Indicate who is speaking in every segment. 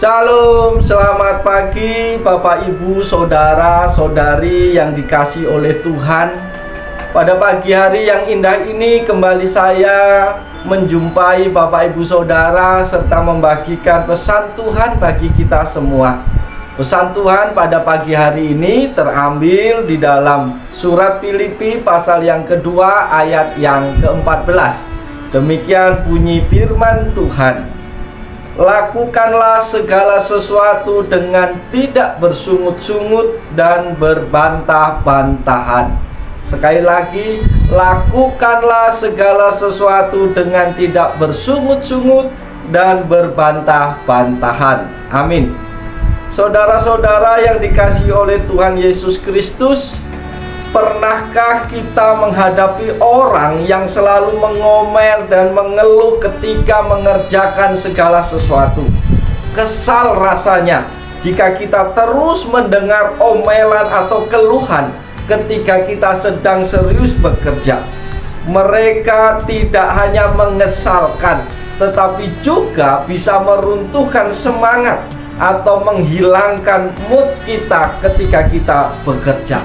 Speaker 1: Shalom, selamat pagi Bapak Ibu, Saudara, Saudari yang dikasihi oleh Tuhan. Pada pagi hari yang indah ini kembali saya menjumpai Bapak Ibu Saudara serta membagikan pesan Tuhan bagi kita semua. Pesan Tuhan pada pagi hari ini terambil di dalam surat Filipi pasal yang kedua ayat yang ke-14. Demikian bunyi firman Tuhan. Lakukanlah segala sesuatu dengan tidak bersungut-sungut dan berbantah-bantahan. Sekali lagi, lakukanlah segala sesuatu dengan tidak bersungut-sungut dan berbantah-bantahan. Amin. Saudara-saudara yang dikasihi oleh Tuhan Yesus Kristus, pernahkah kita menghadapi orang yang selalu mengomel dan mengeluh ketika mengerjakan segala sesuatu? Kesal rasanya jika kita terus mendengar omelan atau keluhan ketika kita sedang serius bekerja. Mereka tidak hanya mengesalkan, tetapi juga bisa meruntuhkan semangat atau menghilangkan mood kita ketika kita bekerja.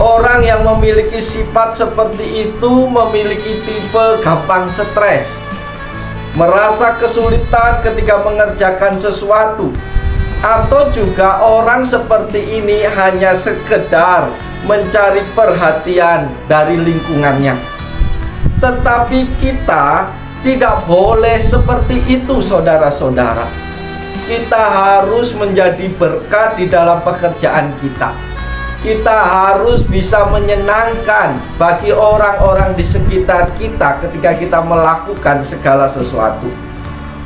Speaker 1: Orang yang memiliki sifat seperti itu memiliki tipe gampang stres, merasa kesulitan ketika mengerjakan sesuatu, atau juga orang seperti ini hanya sekedar mencari perhatian dari lingkungannya. Tetapi kita tidak boleh seperti itu, saudara-saudara. Kita harus menjadi berkat di dalam pekerjaan kita. Kita harus bisa menyenangkan bagi orang-orang di sekitar kita ketika kita melakukan segala sesuatu.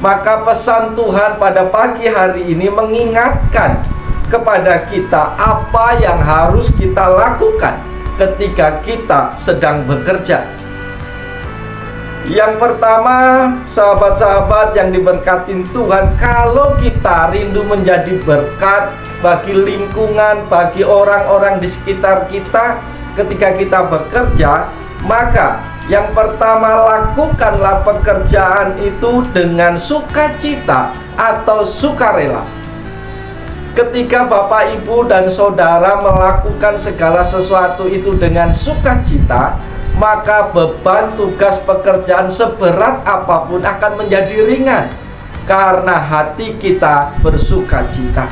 Speaker 1: Maka pesan Tuhan pada pagi hari ini mengingatkan kepada kita apa yang harus kita lakukan ketika kita sedang bekerja. Yang pertama, sahabat-sahabat yang diberkati Tuhan, kalau kita rindu menjadi berkat bagi lingkungan, bagi orang-orang di sekitar kita ketika kita bekerja, maka yang pertama, lakukanlah pekerjaan itu dengan sukacita atau sukarela. Ketika Bapak, Ibu, dan Saudara melakukan segala sesuatu itu dengan sukacita, maka beban tugas pekerjaan seberat apapun akan menjadi ringan karena hati kita bersukacita.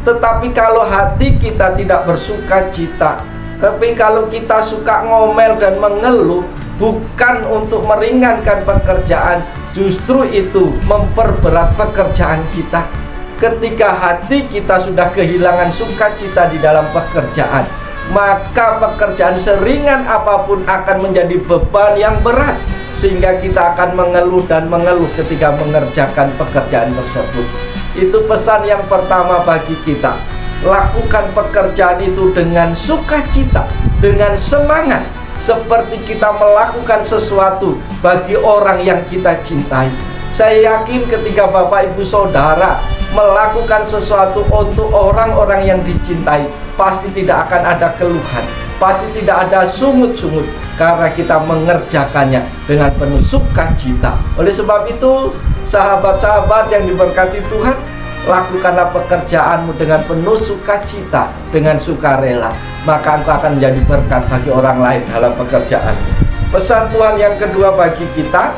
Speaker 1: Tetapi kalau hati kita tidak bersukacita, tapi kalau kita suka ngomel dan mengeluh, bukan untuk meringankan pekerjaan, justru itu memperberat pekerjaan kita. Ketika hati kita sudah kehilangan sukacita di dalam pekerjaan, maka pekerjaan seringan apapun akan menjadi beban yang berat, sehingga kita akan mengeluh dan mengeluh ketika mengerjakan pekerjaan tersebut. Itu pesan yang pertama bagi kita. Lakukan pekerjaan itu dengan sukacita, dengan semangat, seperti kita melakukan sesuatu bagi orang yang kita cintai. Saya yakin ketika Bapak, Ibu, Saudara melakukan sesuatu untuk orang-orang yang dicintai, pasti tidak akan ada keluhan, pasti tidak ada sungut-sungut, karena kita mengerjakannya dengan penuh sukacita. Oleh sebab itu, sahabat-sahabat yang diberkati Tuhan, lakukanlah pekerjaanmu dengan penuh sukacita, dengan sukarela, maka engkau akan menjadi berkat bagi orang lain dalam pekerjaan. Pesan Tuhan yang kedua bagi kita,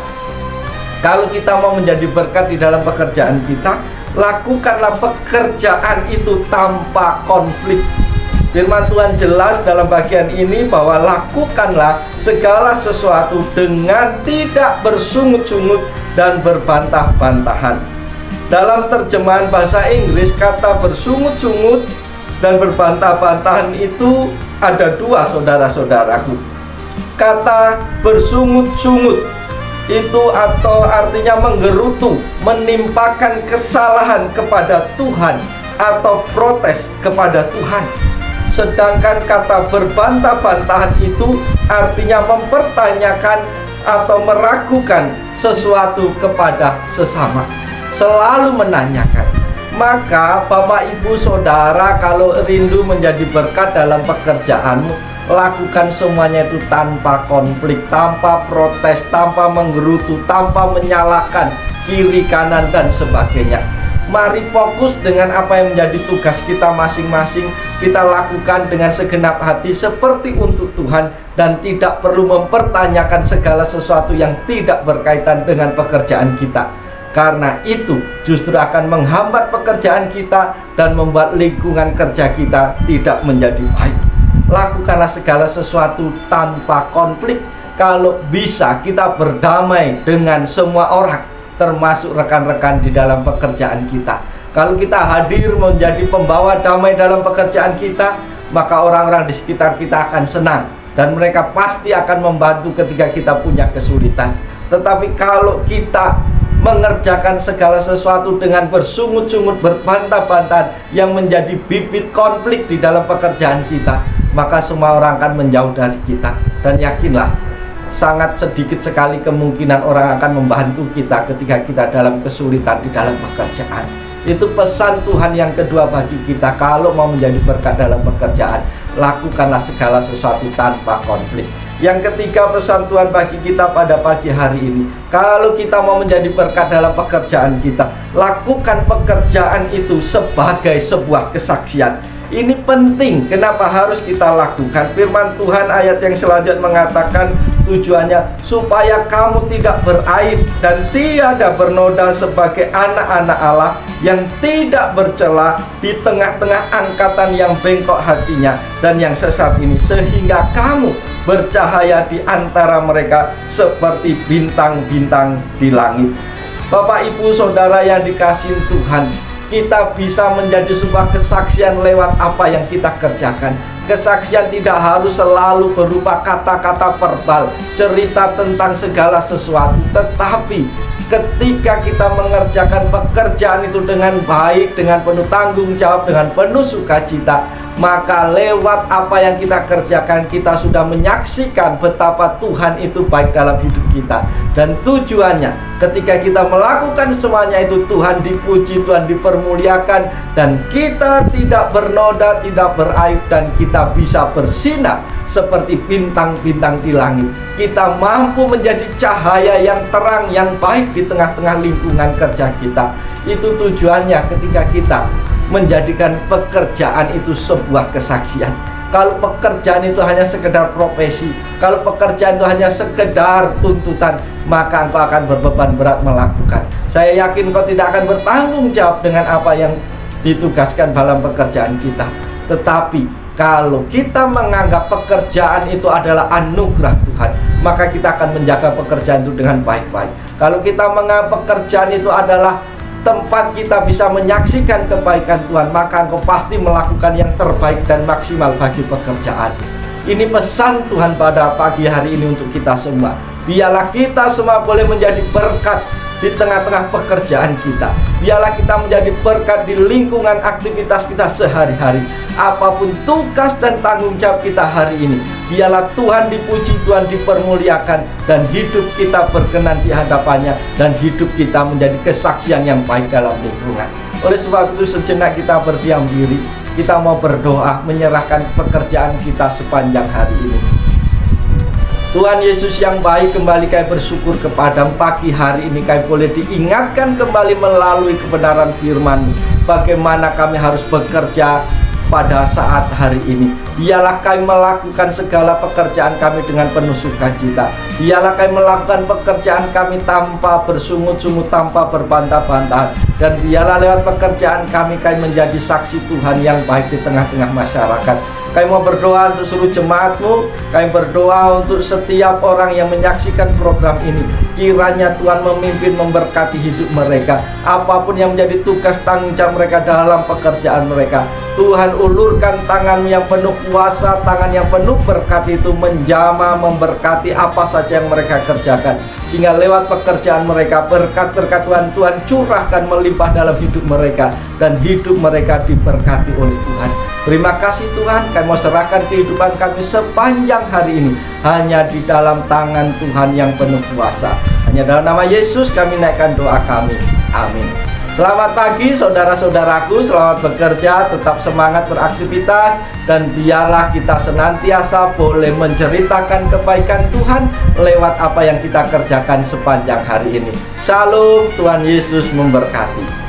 Speaker 1: kalau kita mau menjadi berkat di dalam pekerjaan kita, lakukanlah pekerjaan itu tanpa konflik. Firman Tuhan jelas dalam bagian ini bahwa lakukanlah segala sesuatu dengan tidak bersungut-sungut dan berbantah-bantahan. Dalam terjemahan bahasa Inggris, kata bersungut-sungut dan berbantah-bantahan itu ada dua, saudara-saudaraku. Kata bersungut-sungut itu atau artinya menggerutu, menimpakan kesalahan kepada Tuhan atau protes kepada Tuhan. Sedangkan kata berbantah-bantahan itu artinya mempertanyakan atau meragukan sesuatu kepada sesama, selalu menanyakan. Maka Bapak, Ibu, Saudara, kalau rindu menjadi berkat dalam pekerjaanmu, lakukan semuanya itu tanpa konflik, tanpa protes, tanpa menggerutu, tanpa menyalahkan kiri kanan dan sebagainya. Mari fokus dengan apa yang menjadi tugas kita masing-masing. Kita lakukan dengan segenap hati seperti untuk Tuhan, dan tidak perlu mempertanyakan segala sesuatu yang tidak berkaitan dengan pekerjaan kita. Karena itu justru akan menghambat pekerjaan kita dan membuat lingkungan kerja kita tidak menjadi baik. Lakukanlah segala sesuatu tanpa konflik. Kalau bisa kita berdamai dengan semua orang, termasuk rekan-rekan di dalam pekerjaan kita. Kalau kita hadir menjadi pembawa damai dalam pekerjaan kita, maka orang-orang di sekitar kita akan senang, dan mereka pasti akan membantu ketika kita punya kesulitan. Tetapi kalau kita mengerjakan segala sesuatu dengan bersungut-sungut, berbantah-bantahan, yang menjadi bibit konflik di dalam pekerjaan kita, maka semua orang akan menjauh dari kita. Dan yakinlah, sangat sedikit sekali kemungkinan orang akan membantu kita ketika kita dalam kesulitan di dalam pekerjaan. Itu pesan Tuhan yang kedua bagi kita. Kalau mau menjadi berkat dalam pekerjaan, lakukanlah segala sesuatu tanpa konflik. Yang ketiga, pesan Tuhan bagi kita pada pagi hari ini, kalau kita mau menjadi berkat dalam pekerjaan kita, lakukan pekerjaan itu sebagai sebuah kesaksian. Ini penting. Kenapa harus kita lakukan? Firman Tuhan ayat yang selanjutnya mengatakan, tujuannya supaya kamu tidak beraib dan tiada bernoda sebagai anak-anak Allah yang tidak bercela di tengah-tengah angkatan yang bengkok hatinya dan yang sesat ini, sehingga kamu bercahaya di antara mereka seperti bintang-bintang di langit. Bapak, Ibu, Saudara yang dikasihi Tuhan, kita bisa menjadi sebuah kesaksian lewat apa yang kita kerjakan. Kesaksian tidak harus selalu berupa kata-kata verbal, cerita tentang segala sesuatu, tetapi ketika kita mengerjakan pekerjaan itu dengan baik, dengan penuh tanggung jawab, dengan penuh sukacita, maka lewat apa yang kita kerjakan, kita sudah menyaksikan betapa Tuhan itu baik dalam hidup kita. Dan tujuannya, ketika kita melakukan semuanya itu, Tuhan dipuji, Tuhan dipermuliakan, dan kita tidak bernoda, tidak beraib, dan kita bisa bersinar seperti bintang-bintang di langit. Kita mampu menjadi cahaya yang terang, yang baik di tengah-tengah lingkungan kerja kita. Itu tujuannya ketika kita menjadikan pekerjaan itu sebuah kesaksian. Kalau pekerjaan itu hanya sekedar profesi, kalau pekerjaan itu hanya sekedar tuntutan, maka engkau akan berbeban berat melakukan. Saya yakin kau tidak akan bertanggung jawab dengan apa yang ditugaskan dalam pekerjaan kita. Tetapi kalau kita menganggap pekerjaan itu adalah anugerah Tuhan, maka kita akan menjaga pekerjaan itu dengan baik-baik. Kalau kita menganggap pekerjaan itu adalah tempat kita bisa menyaksikan kebaikan Tuhan, maka engkau pasti melakukan yang terbaik dan maksimal bagi pekerjaan. Ini pesan Tuhan pada pagi hari ini untuk kita semua. Biarlah kita semua boleh menjadi berkat di tengah-tengah pekerjaan kita. Biarlah kita menjadi berkat di lingkungan aktivitas kita sehari-hari. Apapun tugas dan tanggung jawab kita hari ini, biarlah Tuhan dipuji, Tuhan dipermuliakan, dan hidup kita berkenan di hadapannya, dan hidup kita menjadi kesaksian yang baik dalam lingkungan. Oleh sebab itu, sejenak kita berdiam diri. Kita mau berdoa, menyerahkan pekerjaan kita sepanjang hari ini. Tuhan Yesus yang baik, kembali kami bersyukur kepada pagi hari ini kami boleh diingatkan kembali melalui kebenaran firman-Mu, bagaimana kami harus bekerja pada saat hari ini. Biarlah kami melakukan segala pekerjaan kami dengan penuh sukacita. Biarlah kami melakukan pekerjaan kami tanpa bersungut-sungut, tanpa berbantah-bantahan. Dan biarlah lewat pekerjaan kami menjadi saksi Tuhan yang baik di tengah-tengah masyarakat. Kami mau berdoa untuk seluruh jemaat-Mu. Kami berdoa untuk setiap orang yang menyaksikan program ini. Kiranya Tuhan memimpin, memberkati hidup mereka. Apapun yang menjadi tugas tanggung jawab mereka dalam pekerjaan mereka, Tuhan ulurkan tangan yang penuh kuasa, tangan yang penuh berkat itu menjamah, memberkati apa saja yang mereka kerjakan. Sehingga lewat pekerjaan mereka, berkat-berkat Tuhan curahkan melimpah dalam hidup mereka, dan hidup mereka diberkati oleh Tuhan. Terima kasih Tuhan, kami mau serahkan kehidupan kami sepanjang hari ini hanya di dalam tangan Tuhan yang penuh kuasa. Hanya dalam nama Yesus kami naikkan doa kami. Amin. Selamat pagi saudara-saudaraku, selamat bekerja, tetap semangat beraktivitas, dan biarlah kita senantiasa boleh menceritakan kebaikan Tuhan lewat apa yang kita kerjakan sepanjang hari ini. Shalom, Tuhan Yesus memberkati.